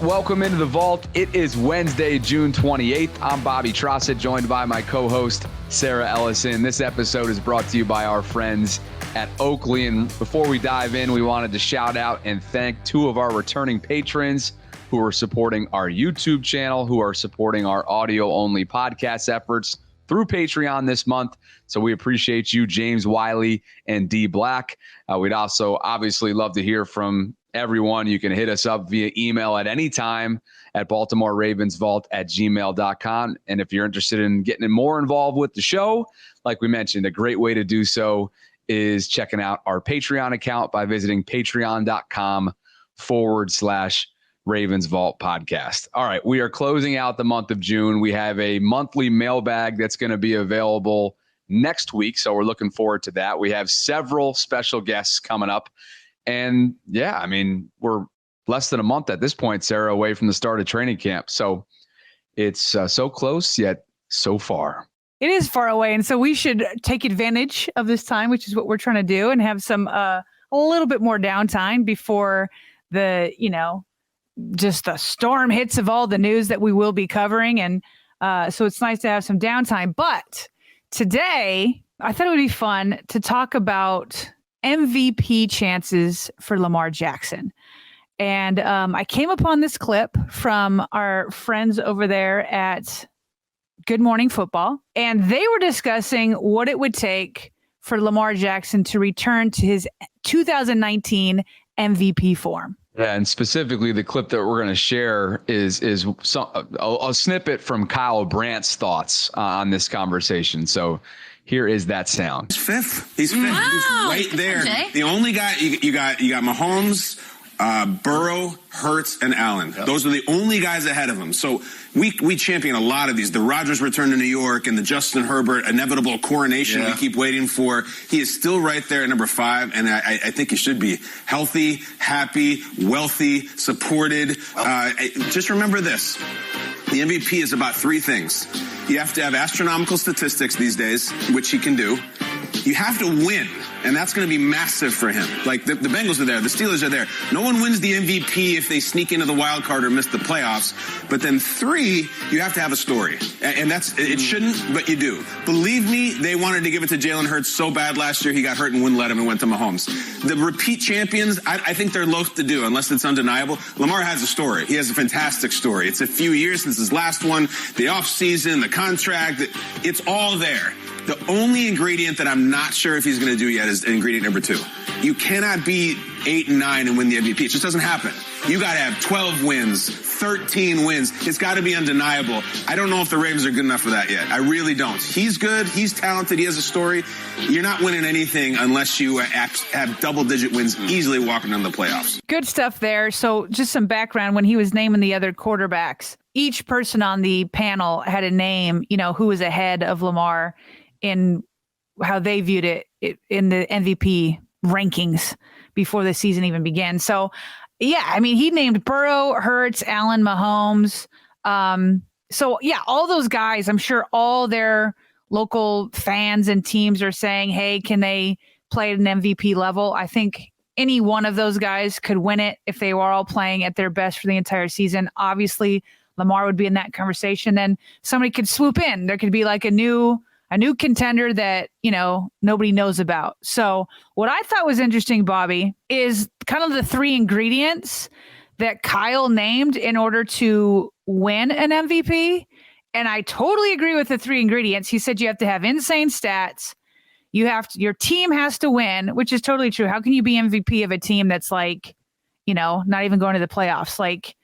welcome into the vault. It is Wednesday, June 28th. I'm Bobby Trossett, joined by my co-host, Sarah Ellison. This episode is brought to you by our friends at Oakley. And before we dive in, we wanted to shout out and thank two of our returning patrons who are supporting our YouTube channel, who are supporting our audio-only podcast efforts through Patreon this month. So we appreciate you, James Wiley and D Black. We'd also obviously love to hear from everyone. You can hit us up via email at any time at BaltimoreRavensVault@gmail.com. And if you're interested in getting more involved with the show, like we mentioned, a great way to do so is checking out our Patreon account by visiting patreon.com/RavensVault podcast. All right, we are closing out the month of June. We have a monthly mailbag that's going to be available next week, so we're looking forward to that. We have several special guests coming up. And yeah, I mean, we're less than a month at this point, Sarah, away from the start of training camp. So it's so close, yet so far. It is far away. And so we should take advantage of this time, which is what we're trying to do, and have some a little bit more downtime before the, just the storm hits of all the news that we will be covering. And so it's nice to have some downtime. But today, I thought it would be fun to talk about MVP chances for Lamar Jackson. And I came upon this clip from our friends over there at Good Morning Football, and they were discussing what it would take for Lamar Jackson to return to his 2019 MVP form. Yeah, and specifically the clip that we're going to share is a snippet from Kyle Brandt's thoughts on this conversation. So here is that sound. He's fifth. He's right there. Okay. The only guy you got Mahomes, Burrow, Hurts, and Allen. Yep. Those are the only guys ahead of him. So we champion a lot of these. The Rodgers return to New York and the Justin Herbert inevitable coronation we keep waiting for. He is still right there at number 5, and I think he should be healthy, happy, wealthy, supported. Just remember this. The MVP is about 3 things. You have to have astronomical statistics these days, which he can do. You have to win, and that's going to be massive for him. Like the Bengals are there, the Steelers are there. No one wins the MVP if they sneak into the wild card or miss the playoffs. But then 3, you have to have a story, and it shouldn't, but you do. Believe me, they wanted to give it to Jalen Hurts so bad last year. He got hurt and wouldn't let him and went to Mahomes. The repeat champions, I think they're loath to do unless it's undeniable. Lamar has a story. He has a fantastic story. It's a few years since his last one, the offseason, the contract. It's all there. The only ingredient that I'm not sure if he's going to do yet is ingredient number 2. You cannot be 8 and 9 and win the MVP. It just doesn't happen. You got to have 12 wins, 13 wins. It's got to be undeniable. I don't know if the Ravens are good enough for that yet. I really don't. He's good. He's talented. He has a story. You're not winning anything unless you have double-digit wins easily walking in the playoffs. Good stuff there. So just some background. When he was naming the other quarterbacks, each person on the panel had a name, who was ahead of Lamar in how they viewed it in the MVP rankings before the season even began. So, yeah, I mean, he named Burrow, Hurts, Allen, Mahomes. So, yeah, all those guys, I'm sure all their local fans and teams are saying, hey, can they play at an MVP level? I think any one of those guys could win it if they were all playing at their best for the entire season. Obviously, Lamar would be in that conversation. Then somebody could swoop in. There could be like a new contender that, nobody knows about. So what I thought was interesting, Bobby, is kind of the 3 ingredients that Kyle named in order to win an MVP. And I totally agree with the 3 ingredients. He said you have to have insane stats. Your team has to win, which is totally true. How can you be MVP of a team that's like, not even going to the playoffs? Like,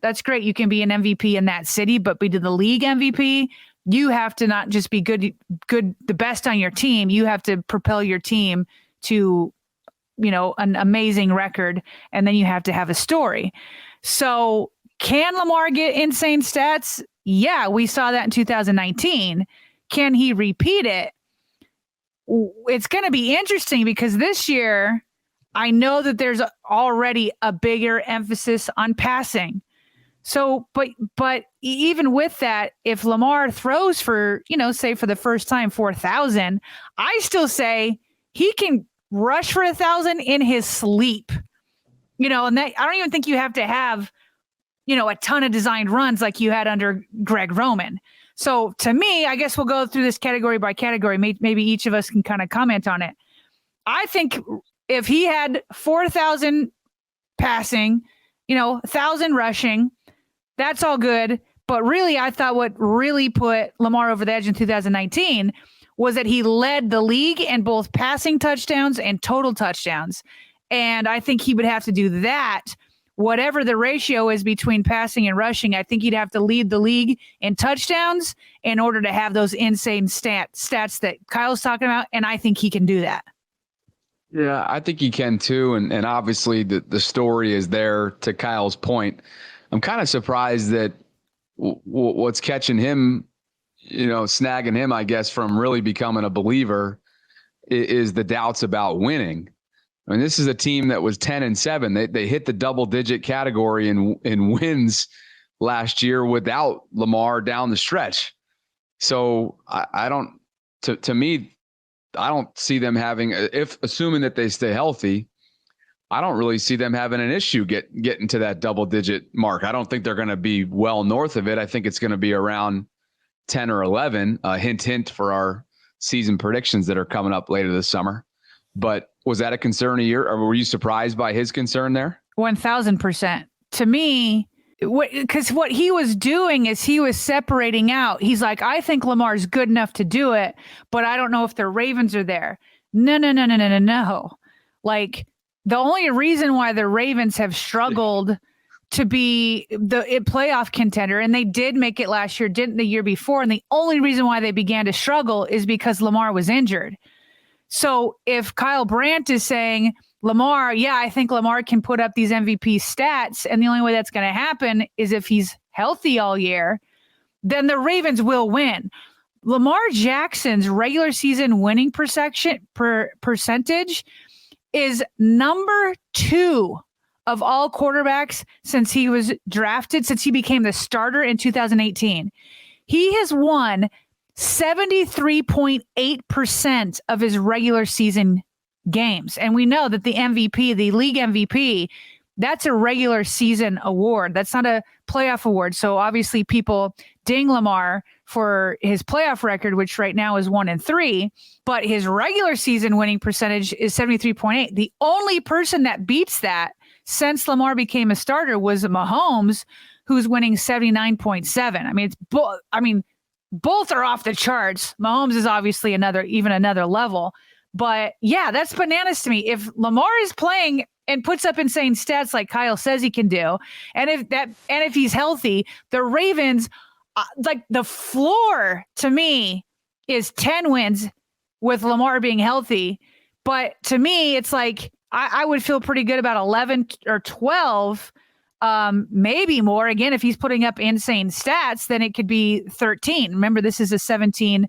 that's great. You can be an MVP in that city, but be the league MVP. You have to not just be good, the best on your team. You have to propel your team to, an amazing record. And then you have to have a story. So can Lamar get insane stats? Yeah, we saw that in 2019. Can he repeat it? It's going to be interesting because this year, I know that there's already a bigger emphasis on passing. So, but even with that, if Lamar throws for, say for the first time, 4,000, I still say he can rush for 1,000 in his sleep, and that I don't even think you have to have, a ton of designed runs like you had under Greg Roman. So to me, I guess we'll go through this category by category. Maybe each of us can kind of comment on it. I think if he had 4,000 passing, 1,000 rushing, that's all good. But really, I thought what really put Lamar over the edge in 2019 was that he led the league in both passing touchdowns and total touchdowns. And I think he would have to do that. Whatever the ratio is between passing and rushing, I think he'd have to lead the league in touchdowns in order to have those insane stats that Kyle's talking about. And I think he can do that. Yeah, I think he can too. And obviously the story is there to Kyle's point. I'm kind of surprised that what's catching him, snagging him, I guess, from really becoming a believer is the doubts about winning. I mean, this is a team that was 10-7. They hit the double-digit category in wins last year without Lamar down the stretch. So to me, I don't see them having, assuming that they stay healthy, I don't really see them having an issue getting to that double-digit mark. I don't think they're going to be well north of it. I think it's going to be around 10 or 11. Hint for our season predictions that are coming up later this summer. But was that a concern or were you surprised by his concern there? 1,000%. To me, because what he was doing is he was separating out. He's like, I think Lamar's good enough to do it, but I don't know if the Ravens are there. No. Like, the only reason why the Ravens have struggled to be the playoff contender, and they did make it last year, didn't the year before, and the only reason why they began to struggle is because Lamar was injured. So if Kyle Brandt is saying, Lamar, I think Lamar can put up these MVP stats, and the only way that's going to happen is if he's healthy all year, then the Ravens will win. Lamar Jackson's regular season winning percentage is number 2 of all quarterbacks since he was drafted, since he became the starter in 2018. He has won 73.8% of his regular season games. And we know that the MVP, the league MVP, that's a regular season award. That's not a playoff award. So obviously people ding Lamar for his playoff record, which right now is 1-3, but his regular season winning percentage is 73.8. The only person that beats that since Lamar became a starter was Mahomes, who's winning 79.7. I mean, both are off the charts. Mahomes is obviously another level. But yeah, that's bananas to me. If Lamar is playing and puts up insane stats like Kyle says he can do, and if he's healthy, the Ravens, like, the floor to me is 10 wins with Lamar being healthy. But to me, it's like I would feel pretty good about 11 or 12. Maybe more. Again, if he's putting up insane stats, then it could be 13. Remember, this is a 17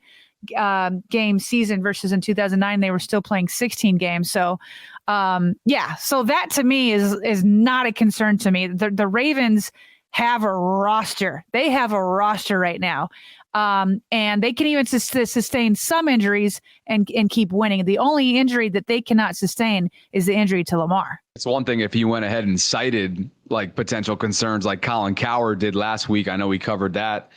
game season versus in 2009 they were still playing 16 games. So so that to me is not a concern to me. The Ravens have a roster. They have a roster right now. And they can even sustain some injuries and keep winning. The only injury that they cannot sustain is the injury to Lamar. It's one thing if he went ahead and cited like potential concerns like Colin Cowherd did last week. I know we covered that,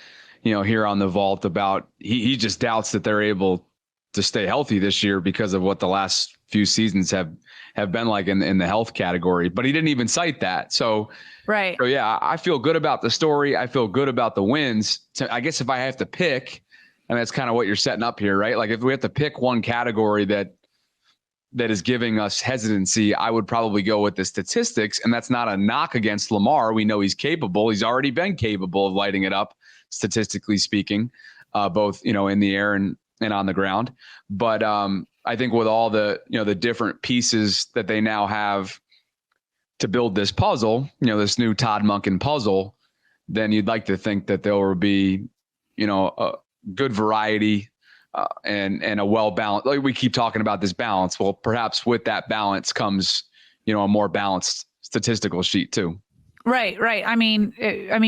here on the Vault about he just doubts that they're able to stay healthy this year because of what the last few seasons have been like in the health category. But he didn't even cite that. So yeah, I feel good about the story. I feel good about the wins. I guess if I have to pick, and that's kind of what you're setting up here, right? Like if we have to pick one category that is giving us hesitancy, I would probably go with the statistics. And that's not a knock against Lamar. We know he's capable. He's already been capable of lighting it up, statistically speaking, both, in the air and on the ground. But I think with all the, the different pieces that they now have to build this puzzle, this new Todd Monken puzzle, then you'd like to think that there will be, a good variety and a well-balanced, like we keep talking about this balance. Well, perhaps with that balance comes, a more balanced statistical sheet too. Right. I mean,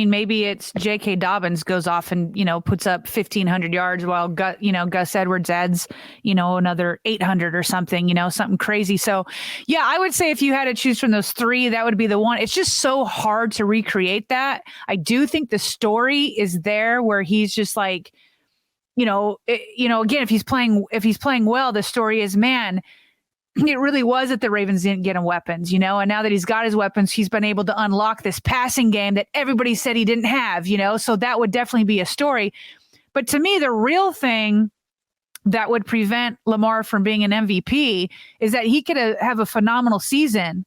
maybe it's J.K. Dobbins goes off and, puts up 1,500 yards while Gus Edwards adds, another 800 or something, something crazy. So, yeah, I would say if you had to choose from those three, that would be the one. It's just so hard to recreate that. I do think the story is there where he's just like, again, if he's playing well, the story is, man, it really was that the Ravens didn't get him weapons, and now that he's got his weapons, he's been able to unlock this passing game that everybody said he didn't have, so that would definitely be a story. But to me, the real thing that would prevent Lamar from being an MVP is that he could have a phenomenal season,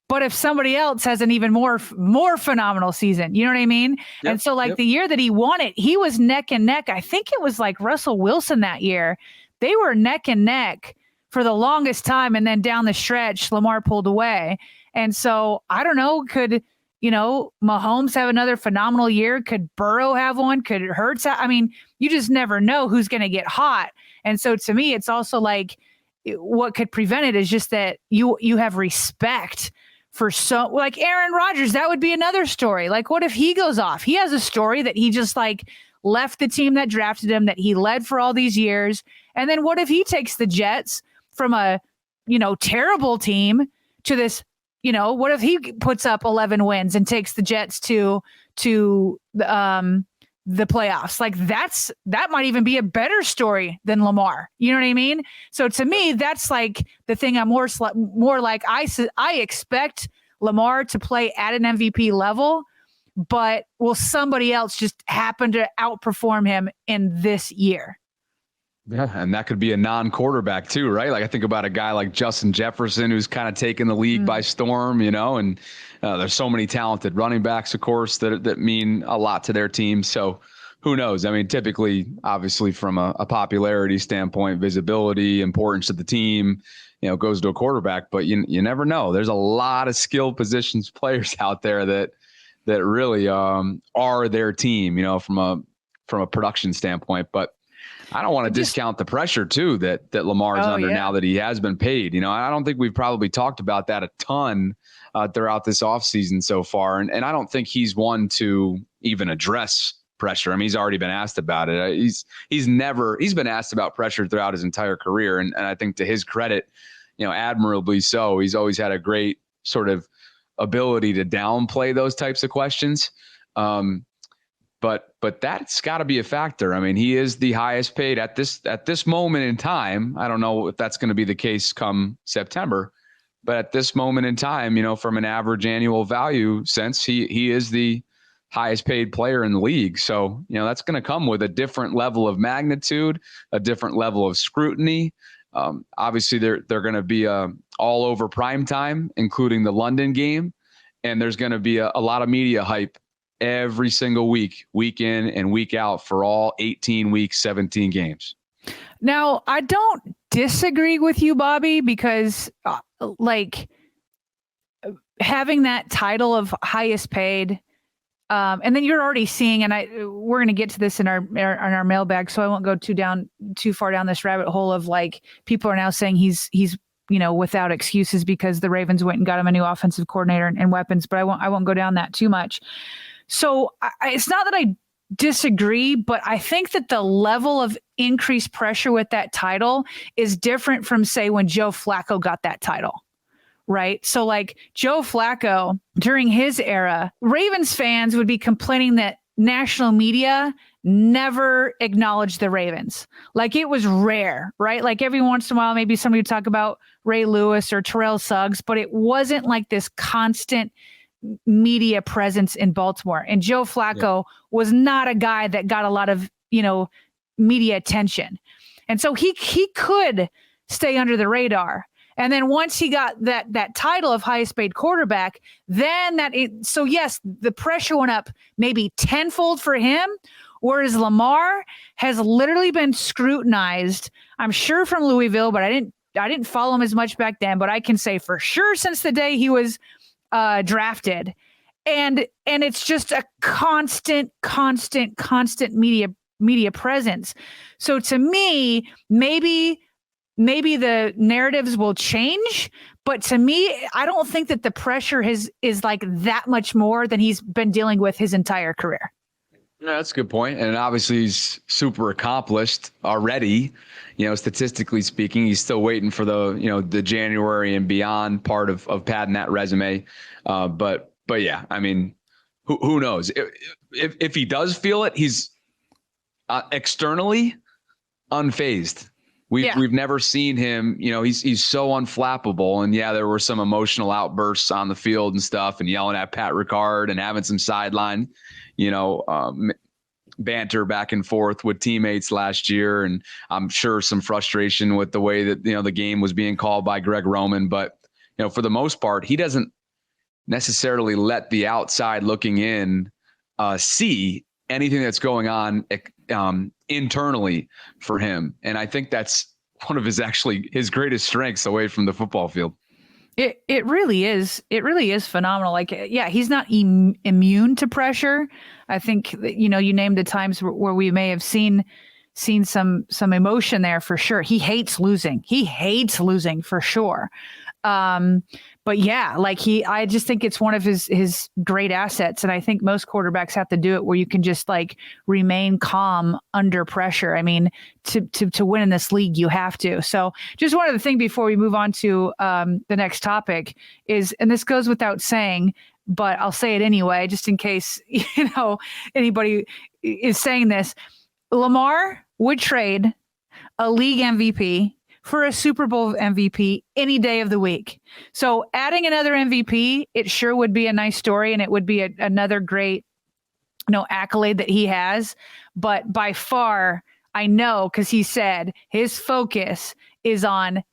but if somebody else has an even more phenomenal season, you know what I mean? Yep, and so the year that he won it, he was neck and neck. I think it was like Russell Wilson that year. They were neck and neck for the longest time. And then down the stretch, Lamar pulled away. And so I don't know, could, Mahomes have another phenomenal year? Could Burrow have one? Could Hurts? I mean, you just never know who's going to get hot. And so to me, it's also like what could prevent it is just that you have respect for like Aaron Rodgers. That would be another story. Like, what if he goes off? He has a story that he just left the team that drafted him, that he led for all these years. And then what if he takes the Jets from a, terrible team to this, what if he puts up 11 wins and takes the Jets to the playoffs? Like that might even be a better story than Lamar. You know what I mean? So to me, that's like the thing I'm more like, I expect Lamar to play at an MVP level, but will somebody else just happen to outperform him in this year? Yeah, and that could be a non-quarterback too, right? Like I think about a guy like Justin Jefferson, who's kind of taken the league by storm, and there's so many talented running backs, of course, that mean a lot to their team. So who knows? I mean, typically, obviously, from a popularity standpoint, visibility, importance to the team, goes to a quarterback. But you never know. There's a lot of skill positions players out there that really are their team, from a production standpoint. But I don't want to discount the pressure too that Lamar's under now that he has been paid. I don't think we've probably talked about that a ton throughout this offseason so far. And I don't think he's one to even address pressure. I mean, he's already been asked about it. He's been asked about pressure throughout his entire career. And I think to his credit, admirably so, he's always had a great sort of ability to downplay those types of questions. But that's got to be a factor. I mean, he is the highest paid at this moment in time. I don't know if that's going to be the case come September, but at this moment in time, from an average annual value sense, he is the highest paid player in the league. So, that's going to come with a different level of magnitude, a different level of scrutiny. Obviously, they're going to be all over prime time, including the London game, and there's going to be a lot of media hype every single week, week in and week out for all 18 weeks, 17 games. Now, I don't disagree with you, Bobby, because having that title of highest paid, and then you're already seeing, and we're going to get to this in our mailbag, so I won't go too far down this rabbit hole of people are now saying he's without excuses because the Ravens went and got him a new offensive coordinator and weapons, but I won't go down that too much. So it's not that I disagree, but I think that the level of increased pressure with that title is different from, say, when Joe Flacco got that title, right? So Joe Flacco, during his era, Ravens fans would be complaining that national media never acknowledged the Ravens. It was rare, right? Every once in a while, maybe somebody would talk about Ray Lewis or Terrell Suggs, but it wasn't this constant media presence in Baltimore. And Joe Flacco was not a guy that got a lot of, media attention. And so he could stay under the radar. And then once he got that title of highest paid quarterback, then so yes, the pressure went up maybe tenfold for him, whereas Lamar has literally been scrutinized, I'm sure from Louisville, but I didn't follow him as much back then, but I can say for sure since the day he was drafted, and it's just a constant media presence. So to me, maybe maybe the narratives will change, but to me, I don't think that the pressure is like that much more than he's been dealing with his entire career. No, that's a good point. And obviously he's super accomplished already, statistically speaking. He's still waiting for the January and beyond part of padding that resume. But yeah, I mean, who knows? If he does feel it, he's externally unfazed. We've never seen him, he's so unflappable. And yeah, there were some emotional outbursts on the field and stuff, and yelling at Pat Ricard and having some sideline, banter back and forth with teammates last year. And I'm sure some frustration with the way that, the game was being called by Greg Roman. But, for the most part, he doesn't necessarily let the outside looking in see anything that's going on internally for him. And I think that's one of his greatest strengths away from the football field. It really is. It really is phenomenal. Like, yeah, he's not immune to pressure. I think that, you named the times where we may have seen some emotion there for sure. He hates losing. He hates losing for sure. But yeah, I just think it's one of his great assets. And I think most quarterbacks have to do it where you can just remain calm under pressure. I mean, to win in this league, you have to. So just one other thing before we move on to the next topic is, and this goes without saying, but I'll say it anyway, just in case, anybody is saying this. Lamar would trade a league MVP for a Super Bowl MVP any day of the week. So adding another MVP, it sure would be a nice story, and it would be another great, accolade that he has. But by far, I know, because he said his focus is on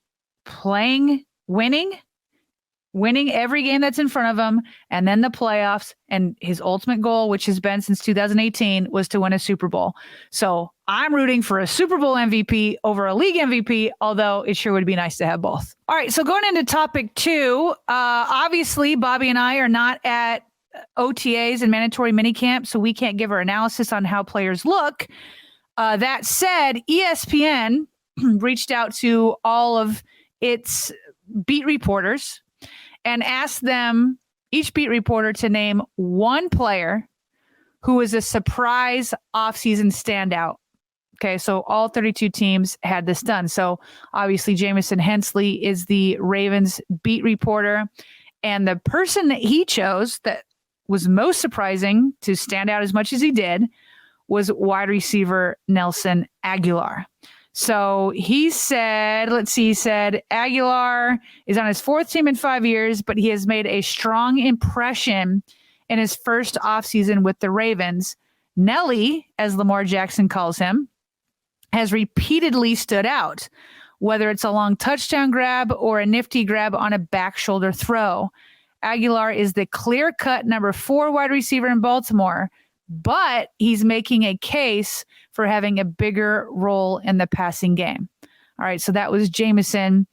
winning every game that's in front of him, and then the playoffs. And his ultimate goal, which has been since 2018, was to win a Super Bowl. So I'm rooting for a Super Bowl MVP over a league MVP, although it sure would be nice to have both. All right, so going into topic 2, obviously Bobby and I are not at OTAs and mandatory minicamp, so we can't give our analysis on how players look. That said, ESPN reached out to all of its beat reporters and asked them, each beat reporter, to name one player who was a surprise offseason standout. Okay, so all 32 teams had this done. So obviously Jamison Hensley is the Ravens beat reporter. And the person that he chose that was most surprising to stand out as much as he did was wide receiver Nelson Agholor. So he said, Agholor is on his 4th team in 5 years, but he has made a strong impression in his first offseason with the Ravens. Nelly, as Lamar Jackson calls him, has repeatedly stood out, whether it's a long touchdown grab or a nifty grab on a back shoulder throw. Agholor is the clear-cut number 4 wide receiver in Baltimore, but he's making a case for having a bigger role in the passing game. All right, so that was Jamison,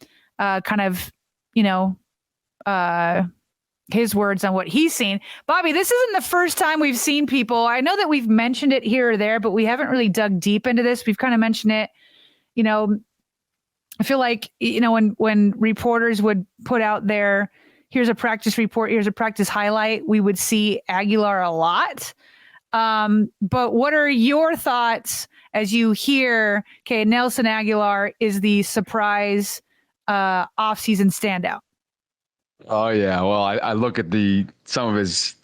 his words on what he's seen. Bobby, this isn't the first time we've seen people. I know that we've mentioned it here or there, but we haven't really dug deep into this. We've kind of mentioned it, I feel like, when reporters would put out their, here's a practice report, here's a practice highlight, we would see Agholor a lot. But what are your thoughts as you hear, Nelson Agholor is the surprise offseason standout? Oh yeah. Well, I look at some of his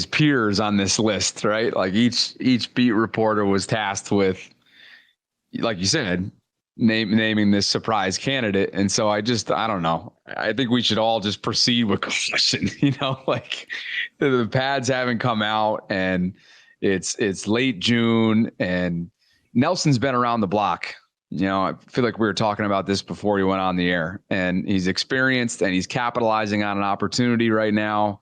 peers on this list, right? Like each beat reporter was tasked with, like you said, naming this surprise candidate. And so I don't know. I think we should all just proceed with caution, like the pads haven't come out and it's late June and Nelson's been around the block. I feel like we were talking about this before we went on the air, and he's experienced and he's capitalizing on an opportunity right now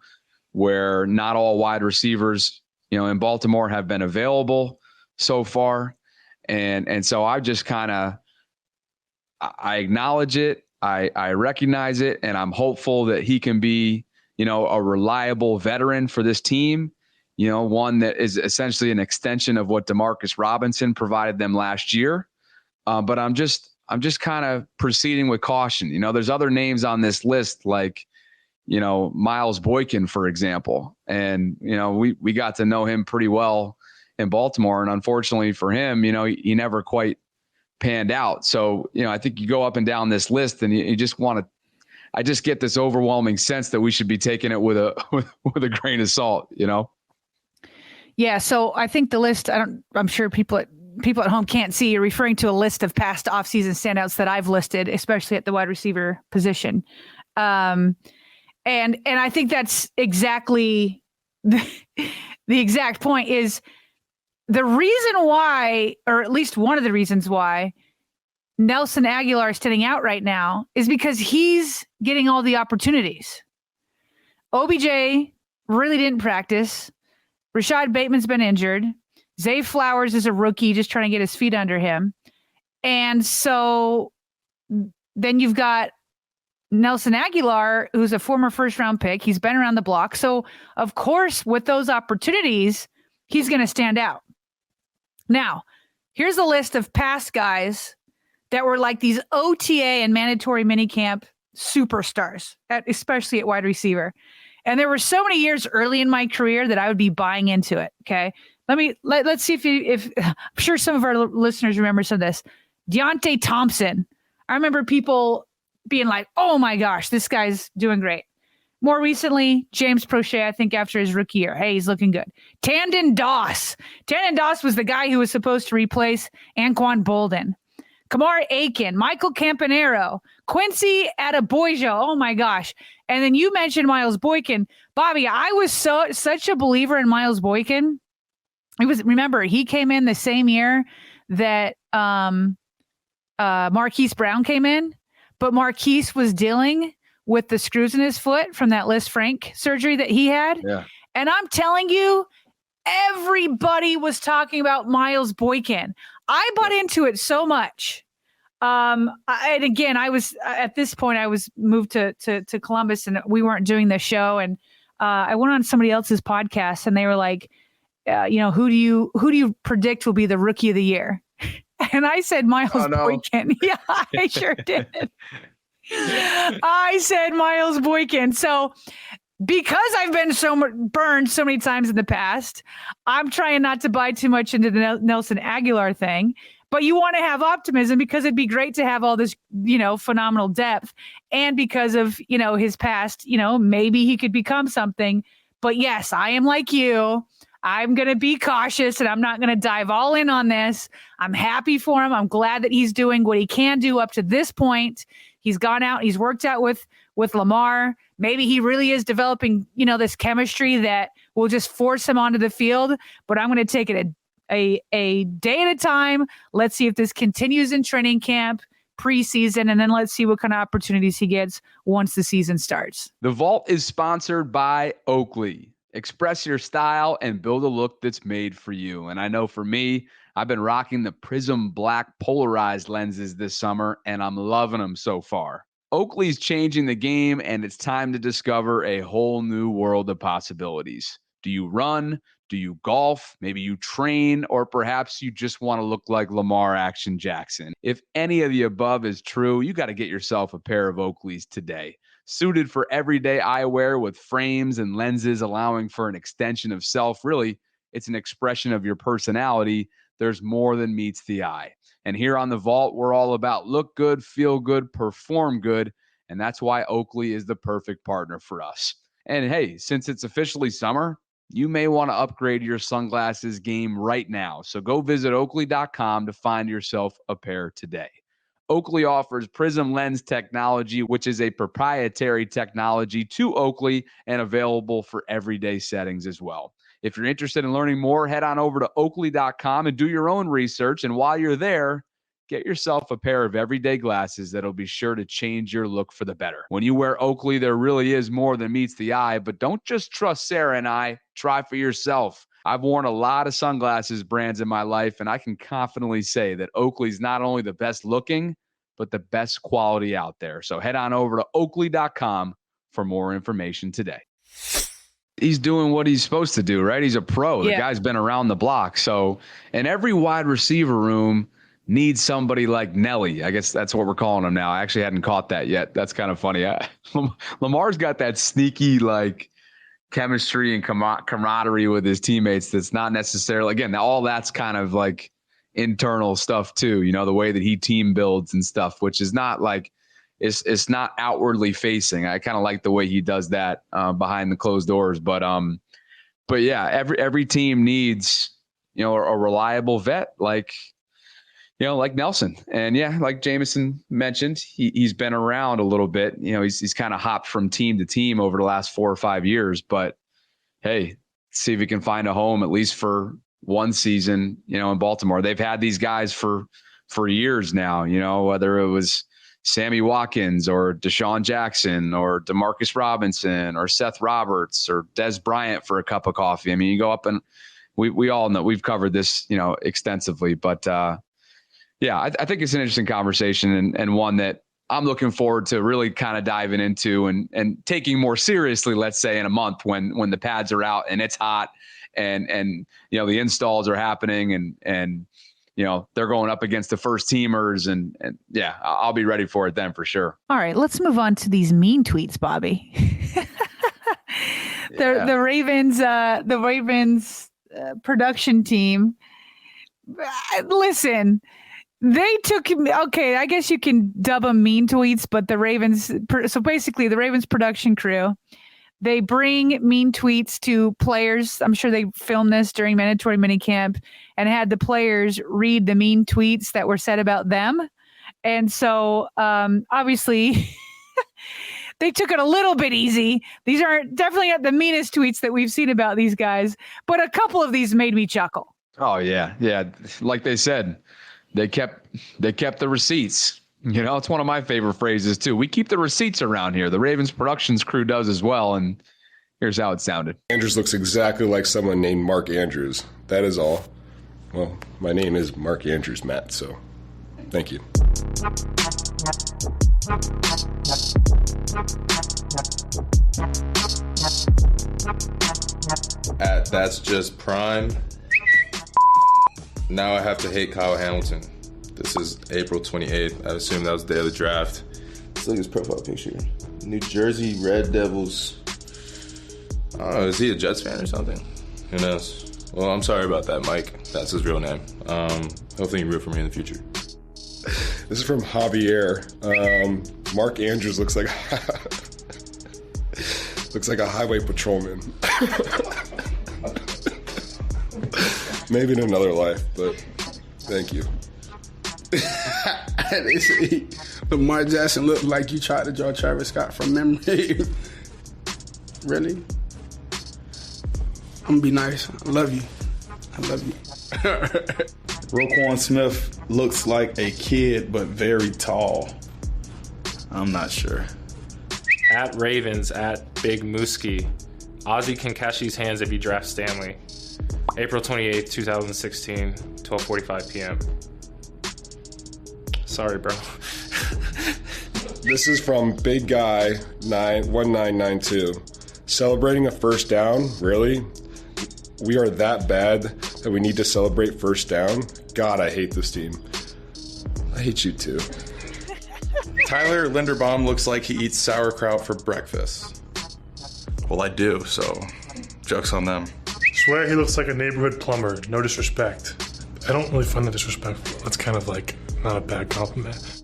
where not all wide receivers, in Baltimore have been available so far. And so I just I acknowledge it. I recognize it, and I'm hopeful that he can be, a reliable veteran for this team, one that is essentially an extension of what Demarcus Robinson provided them last year. But I'm I'm just kind of proceeding with caution. There's other names on this list, like, Miles Boykin, for example. And, we got to know him pretty well in Baltimore. And unfortunately for him, he never quite panned out. So, I think you go up and down this list and you just I just get this overwhelming sense that we should be taking it with a grain of salt, Yeah. So I think the list, I'm sure people at home can't see, you're referring to a list of past offseason standouts that I've listed, especially at the wide receiver position. And I think that's exactly the exact point. Is the reason why, or at least one of the reasons why, Nelson Aguilar is standing out right now is because he's getting all the opportunities. OBJ really didn't practice. Rashad Bateman's been injured. Zay Flowers is a rookie just trying to get his feet under him. And so then you've got Nelson Aguilar, who's a former first-round pick. He's been around the block. So, of course, with those opportunities, he's going to stand out. Now, here's a list of past guys that were like these OTA and mandatory minicamp superstars, especially at wide receiver. And there were so many years early in my career that I would be buying into it. Okay. Let's see if I'm sure some of our listeners remember some of this. Deontay Thompson. I remember people being like, oh my gosh, this guy's doing great. More recently, James Prochet, I think after his rookie year. Hey, he's looking good. Tandon Doss. Tandon Doss was the guy who was supposed to replace Anquan Bolden. Kamar Aiken, Michael Campanero, Quincy Adeboyjo. Oh my gosh. And then you mentioned Miles Boykin. Bobby, I was such a believer in Miles Boykin. Remember, he came in the same year that Marquise Brown came in, but Marquise was dealing with the screws in his foot from that Liz Frank surgery that he had. Yeah. And I'm telling you, everybody was talking about Miles Boykin. I bought into it so much. And again, I was at this point, I was moved to Columbus and we weren't doing the show. And I went on somebody else's podcast and they were like, who do you predict will be the rookie of the year? And I said, Miles Boykin. Yeah, I sure did. I said Miles Boykin. So because I've been burned so many times in the past, I'm trying not to buy too much into the Nelson Aguilar thing. But you want to have optimism because it'd be great to have all this, phenomenal depth. And because of, his past, maybe he could become something. But yes, I am like you. I'm going to be cautious and I'm not going to dive all in on this. I'm happy for him. I'm glad that he's doing what he can do up to this point. He's gone out. He's worked out with Lamar. Maybe he really is developing, this chemistry that will just force him onto the field. But I'm going to take it a day at a time. Let's see if this continues in training camp, preseason, and then let's see what kind of opportunities he gets once the season starts. The Vault is sponsored by Oakley. Express your style and build a look that's made for you. And I know for me, I've been rocking the Prism Black polarized lenses this summer, and I'm loving them so far. Oakley's changing the game, and it's time to discover a whole new world of possibilities. Do you run? Do you golf? Maybe you train, or perhaps you just want to look like Lamar Jackson. If any of the above is true, you got to get yourself a pair of Oakleys today. Suited for everyday eyewear with frames and lenses allowing for an extension of self. Really, it's an expression of your personality. There's more than meets the eye. And here on The Vault, we're all about look good, feel good, perform good. And that's why Oakley is the perfect partner for us. And hey, since it's officially summer, you may want to upgrade your sunglasses game right now. So go visit Oakley.com to find yourself a pair today. Oakley offers Prism Lens technology, which is a proprietary technology to Oakley and available for everyday settings as well. If you're interested in learning more, head on over to Oakley.com and do your own research. And while you're there, get yourself a pair of everyday glasses that'll be sure to change your look for the better. When you wear Oakley, there really is more than meets the eye, but don't just trust Sarah and I. Try for yourself. I've worn a lot of sunglasses brands in my life, and I can confidently say that Oakley's not only the best looking, but the best quality out there. So head on over to Oakley.com for more information today. He's doing what he's supposed to do, right? He's a pro. The guy's been around the block. So in every wide receiver room, needs somebody like Nelly. I guess that's what we're calling him now. I actually hadn't caught that yet. That's kind of funny. Lamar's got that sneaky like chemistry and camaraderie with his teammates. That's not necessarily, again, all that's kind of like internal stuff too. You know, the way that he team builds and stuff, which is not like, it's not outwardly facing. I kind of like the way he does that behind the closed doors. But yeah, every team needs, you know, a reliable vet like Nelson. And yeah, like Jameson mentioned, he's been around a little bit. You know, he's kind of hopped from team to team over the last 4 or 5 years. But hey, see if he can find a home at least for one season, you know, in Baltimore. They've had these guys for years now, you know, whether it was Sammy Watkins or Deshaun Jackson or Demarcus Robinson or Seth Roberts or Des Bryant for a cup of coffee. I mean, you go up and we all know we've covered this, you know, extensively, but yeah, I think it's an interesting conversation and one that I'm looking forward to really kind of diving into and taking more seriously, let's say in a month when the pads are out and it's hot and you know, the installs are happening and you know, they're going up against the first teamers and yeah, I'll be ready for it then for sure. All right, let's move on to these mean tweets, Bobby. The Ravens production team. Listen, they took, okay, I guess you can dub them mean tweets, but the Ravens, so basically the Ravens production crew, they bring mean tweets to players. I'm sure they filmed this during mandatory minicamp and had the players read the mean tweets that were said about them. And so obviously they took it a little bit easy. These aren't definitely not the meanest tweets that we've seen about these guys, but a couple of these made me chuckle. Oh yeah. Yeah. Like they said, they kept the receipts. You know, it's one of my favorite phrases too. We keep the receipts around here. The Ravens productions crew does as well. And here's how it sounded. Andrews looks exactly like someone named Mark Andrews. That is all. Well, my name is Mark Andrews, Matt. So thank you. That's just prime. Now I have to hate Kyle Hamilton. This is April 28th. I assume that was the day of the draft. Let's look at his profile picture. New Jersey Red Devils. I don't know, is he a Jets fan or something? Who knows? Well, I'm sorry about that, Mike. That's his real name. Hopefully you can root for me in the future. This is from Javier. Mark Andrews looks like a highway patrolman. Maybe in another life, but thank you. They say Lamar Jackson looked like you tried to draw Travis Scott from memory. Really? I'm gonna be nice. I love you. Roquan Smith looks like a kid, but very tall. I'm not sure. At Ravens, at Big Mooski. Ozzie can catch these hands if he drafts Stanley. April 28th, 2016, 12:45 p.m. Sorry, bro. This is from Big Guy 1992. Celebrating a first down? Really? We are that bad that we need to celebrate first down? God, I hate this team. I hate you too. Tyler Linderbaum looks like he eats sauerkraut for breakfast. Well, I do, so joke's on them. Swear he looks like a neighborhood plumber. No disrespect. I don't really find that disrespectful. That's kind of like not a bad compliment.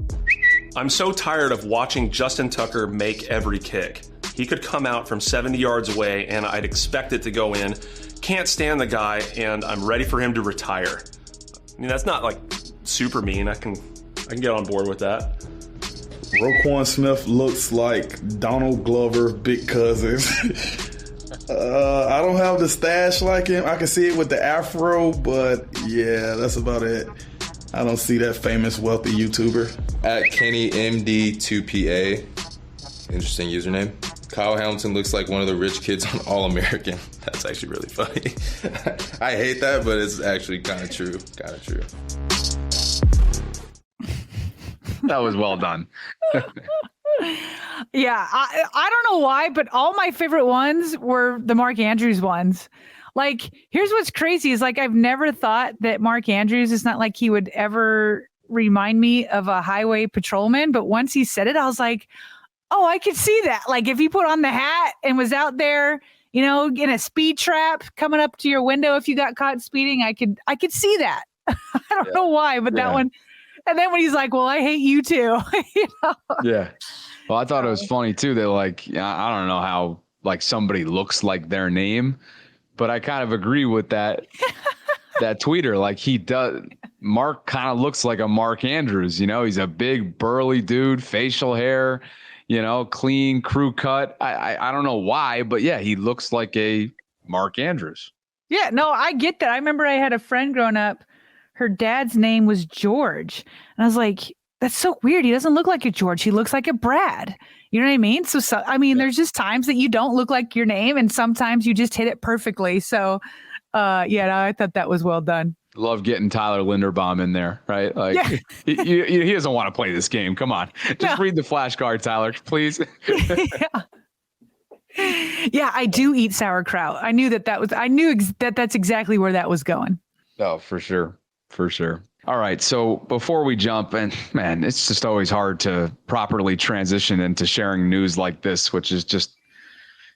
I'm so tired of watching Justin Tucker make every kick. He could come out from 70 yards away and I'd expect it to go in. Can't stand the guy and I'm ready for him to retire. I mean, that's not like super mean. I can get on board with that. Roquan Smith looks like Donald Glover, big cousins. I don't have the stash like him. I can see it with the afro, but yeah, that's about it. I don't see that famous wealthy YouTuber. At Kenny MD2PA, interesting username. Kyle Hamilton looks like one of the rich kids on All American. That's actually really funny. I hate that, but it's actually kind of true. That was well done. Yeah, I don't know why, but all my favorite ones were the Mark Andrews ones. Like, here's what's crazy is like I've never thought that Mark Andrews is not like he would ever remind me of a highway patrolman, but once he said it, I was like, oh, I could see that. Like if he put on the hat and was out there, you know, in a speed trap coming up to your window if you got caught speeding, I could see that. I don't know why, but that one. And then when he's like, well, I hate you too. You know? Yeah. Well, I thought it was funny too that like, I don't know how like somebody looks like their name, but I kind of agree with that tweeter. Like he does. Mark kind of looks like a Mark Andrews, you know, he's a big burly dude, facial hair, you know, clean crew cut. I don't know why, but yeah, he looks like a Mark Andrews. Yeah, no, I get that. I remember I had a friend growing up. Her dad's name was George. And I was like, that's so weird. He doesn't look like a George. He looks like a Brad. You know what I mean? So I mean, there's just times that you don't look like your name and sometimes you just hit it perfectly. So I thought that was well done. Love getting Tyler Linderbaum in there, right? Like he doesn't want to play this game. Come on, just read the flashcard, Tyler, please. Yeah, I do eat sauerkraut. I knew that's exactly where that was going. Oh, for sure. All right. So before we jump, and man, it's just always hard to properly transition into sharing news like this, which is just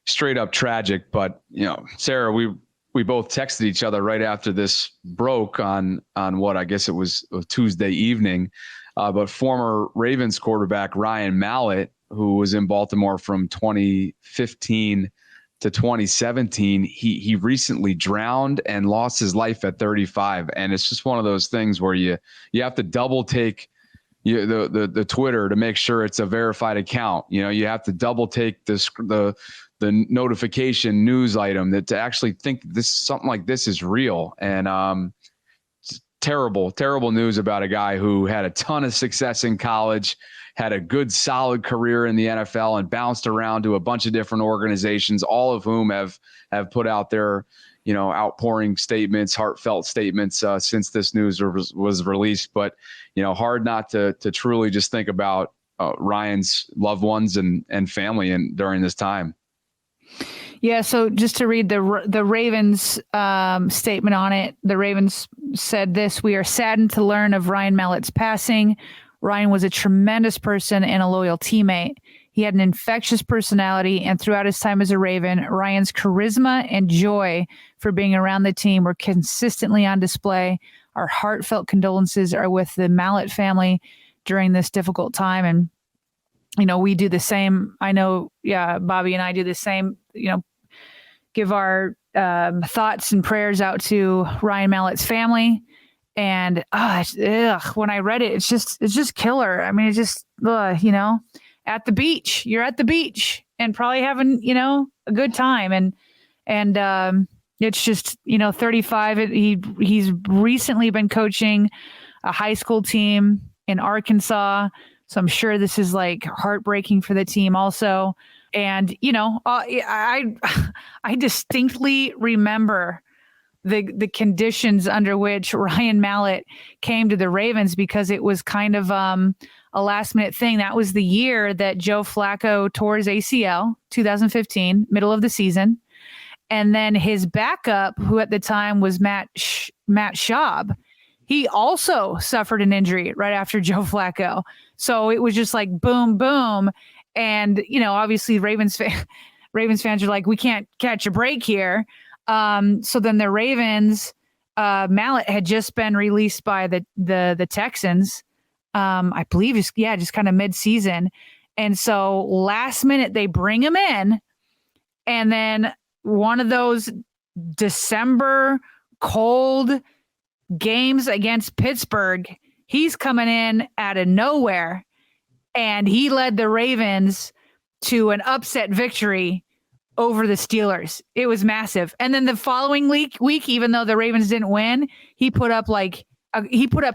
straight up tragic. But, you know, Sarah, we both texted each other right after this broke on what I guess it was a Tuesday evening. But former Ravens quarterback Ryan Mallett, who was in Baltimore from 2015 to 2017, he recently drowned and lost his life at 35. And it's just one of those things where you have to double take the Twitter to make sure it's a verified account. You know, you have to double take the notification news item that to actually think something like this is real. And terrible news about a guy who had a ton of success in college, had a good solid career in the NFL, and bounced around to a bunch of different organizations, all of whom have put out their, you know, outpouring statements, heartfelt statements since this news was released. But, you know, hard not to truly just think about Ryan's loved ones and family and during this time. Yeah, so just to read the Ravens statement on it, the Ravens said this: "We are saddened to learn of Ryan Mallett's passing. Ryan was a tremendous person and a loyal teammate. He had an infectious personality, and throughout his time as a Raven, Ryan's charisma and joy for being around the team were consistently on display. Our heartfelt condolences are with the Mallett family during this difficult time." And, you know, we do the same. I know, Bobby and I do the same, you know, give our thoughts and prayers out to Ryan Mallett's family. And when I read it, it's just killer. I mean, it's just, you know, you're at the beach and probably having, you know, a good time. And it's just, you know, 35. He's recently been coaching a high school team in Arkansas. So I'm sure this is like heartbreaking for the team also. And, you know, I distinctly remember the conditions under which Ryan Mallett came to the Ravens, because it was kind of a last minute thing. That was the year that Joe Flacco tore his ACL, 2015, middle of the season. And then his backup, who at the time was Matt Schaub, he also suffered an injury right after Joe Flacco. So it was just like boom, boom. And, you know, obviously Ravens fans are like, we can't catch a break here. So then the Ravens, Mallett had just been released by the Texans, I believe, just kind of mid-season. And so last minute they bring him in, and then one of those December cold games against Pittsburgh, he's coming in out of nowhere, and he led the Ravens to an upset victory over the Steelers. It was massive. And then the following week, even though the Ravens didn't win, he put up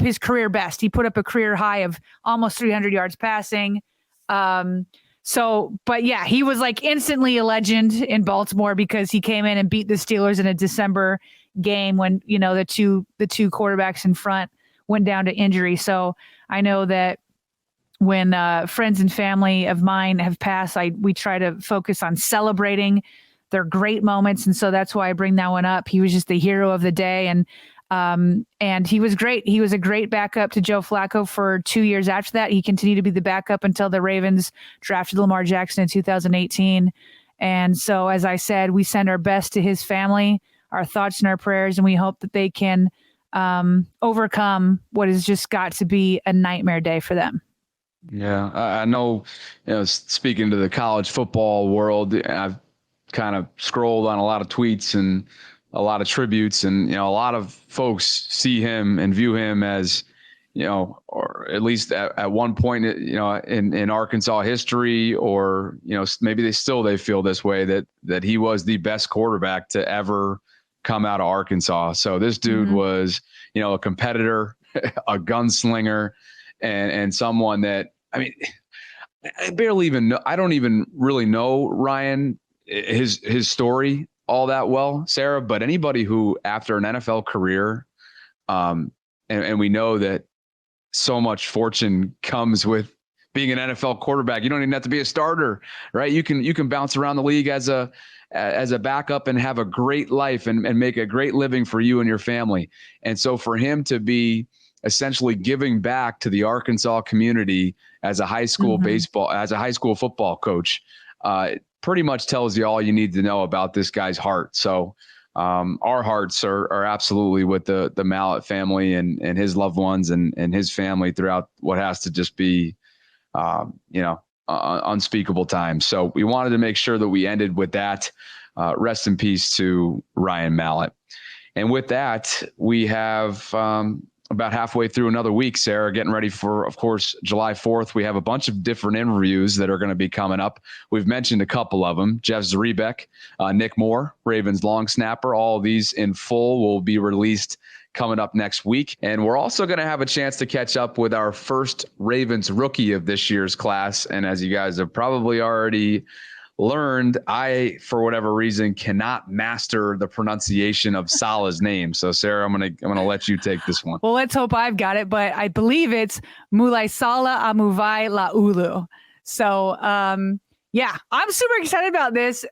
his career best. He put up a career high of almost 300 yards passing. But yeah, he was like instantly a legend in Baltimore because he came in and beat the Steelers in a December game when, you know, the two quarterbacks in front went down to injury. So I know that when friends and family of mine have passed, we try to focus on celebrating their great moments. And so that's why I bring that one up. He was just the hero of the day. And And he was great. He was a great backup to Joe Flacco for 2 years after that. He continued to be the backup until the Ravens drafted Lamar Jackson in 2018. And so, as I said, we send our best to his family, our thoughts and our prayers, and we hope that they can overcome what has just got to be a nightmare day for them. Yeah, I know, speaking to the college football world, I've kind of scrolled on a lot of tweets and a lot of tributes, and, a lot of folks see him and view him as, or at least at one point, in Arkansas history, or, maybe they feel this way, that he was the best quarterback to ever come out of Arkansas. So this dude was, a competitor, a gunslinger, and someone that, I don't even really know Ryan, his story all that well, Sarah, but anybody who after an NFL career, and we know that so much fortune comes with being an NFL quarterback. You don't even have to be a starter, right? You can bounce around the league as a backup and have a great life and make a great living for you and your family. And so for him to be essentially giving back to the Arkansas community as a high school football coach, pretty much tells you all you need to know about this guy's heart. So our hearts are absolutely with the Mallett family and his loved ones and his family throughout what has to just be, unspeakable times. So we wanted to make sure that we ended with that. Rest in peace to Ryan Mallett. And with that, we have about halfway through another week, Sarah, getting ready for, of course, July 4th. We have a bunch of different interviews that are going to be coming up. We've mentioned a couple of them. Jeff Zrebiec, Nick Moore, Ravens long snapper. All of these in full will be released coming up next week. And we're also going to have a chance to catch up with our first Ravens rookie of this year's class. And as you guys have probably already learned, I, for whatever reason, cannot master the pronunciation of Salah's name. So Sarah, I'm gonna let you take this one. Well, let's hope I've got it, but I believe it's Mulai Salah Amuvai Laulu. So yeah, I'm super excited about this.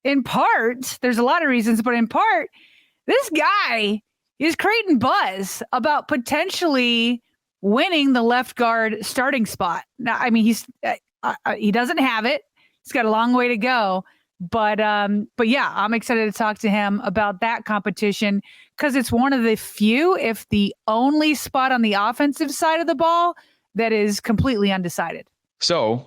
In part, there's a lot of reasons, but in part, this guy is creating buzz about potentially winning the left guard starting spot. Now, I mean, he doesn't have it. He's got a long way to go. But yeah, I'm excited to talk to him about that competition because it's one of the few, if the only spot on the offensive side of the ball that is completely undecided. So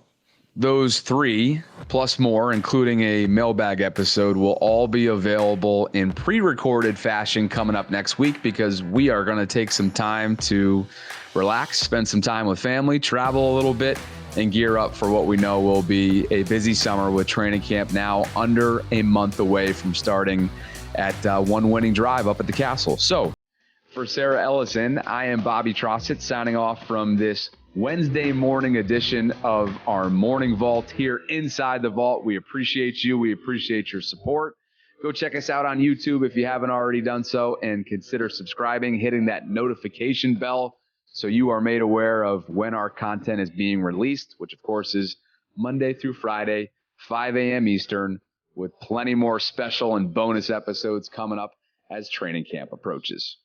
those 3 plus more, including a mailbag episode, will all be available in pre-recorded fashion coming up next week because we are going to take some time to relax, spend some time with family, travel a little bit, and gear up for what we know will be a busy summer with training camp now under a month away from starting at one winning drive up at the Castle. So for Sarah Ellison, I am Bobby Trossett signing off from this Wednesday morning edition of our Morning Vault here inside the Vault. We appreciate you. We appreciate your support. Go check us out on YouTube if you haven't already done so, and consider subscribing, hitting that notification bell so you are made aware of when our content is being released, which of course is Monday through Friday, 5 a.m. Eastern, with plenty more special and bonus episodes coming up as training camp approaches.